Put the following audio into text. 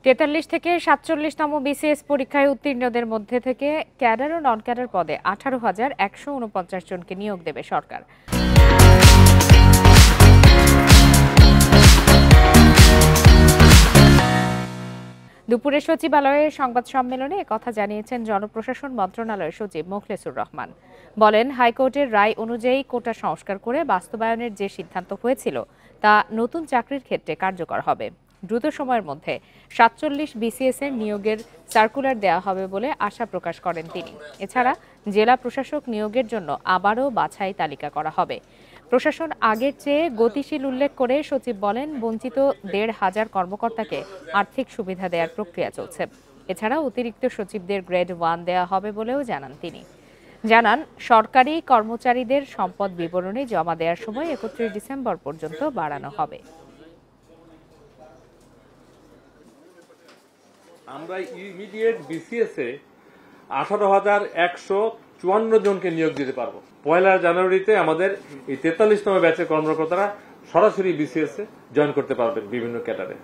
৪৩ থেকে ৪৭তম বিসিএস পরীক্ষায় উত্তীর্ণদের মধ্যে থেকে ক্যাডার ও নন ক্যাডার পদে ১৮,১৪৯ জনকে নিয়োগ দেবে সরকার। দুপুরে সচিবালয়ে সংবাদ সম্মেলনে একথা জানিয়েছেন জনপ্রশাসন মন্ত্রণালয়ের সচিব মোখলেছুর রহমান। বলেন, হাইকোর্টের রায় অনুযায়ী কোটা সংস্কার করে বাস্তবায়নের যে সিদ্ধান্ত হয়েছিল তা নতুন চাকরির ক্ষেত্রে কার্যকর হবে। দ্রুত সময়ের মধ্যে ৪৭ বিসিএস এর নিয়োগের সার্কুলার দেওয়া হবে বলে আশা প্রকাশ করেন তিনি। এছাড়া জেলা প্রশাসক নিয়োগের জন্য আবারও বাছাই তালিকা করা হবে। প্রশাসন আগের চেয়ে গতিশীল উল্লেখ করে সচিব বলেন, বঞ্চিত ১,৫০০ কর্মকর্তাকে আর্থিক সুবিধা দেওয়ার প্রক্রিয়া চলছে। এছাড়া অতিরিক্ত সচিবদের গ্রেড 1 দেওয়া হবে বলেও জানান তিনি। জানান, সরকারি কর্মচারীদের সম্পদ বিবরণী জমা দেওয়ার সময় ৩১ ডিসেম্বর পর্যন্ত বাড়ানো হবে। আমরা ইমিডিয়েট বিসিএস এ ১৮,১৫৪ জনকে নিয়োগ দিতে পারবো। ১ জানুয়ারিতে আমাদের এই ৪৩তম ব্যাচের কর্মকর্তারা সরাসরি বিসিএস এ জয়েন করতে পারবেন বিভিন্ন ক্যাডারে।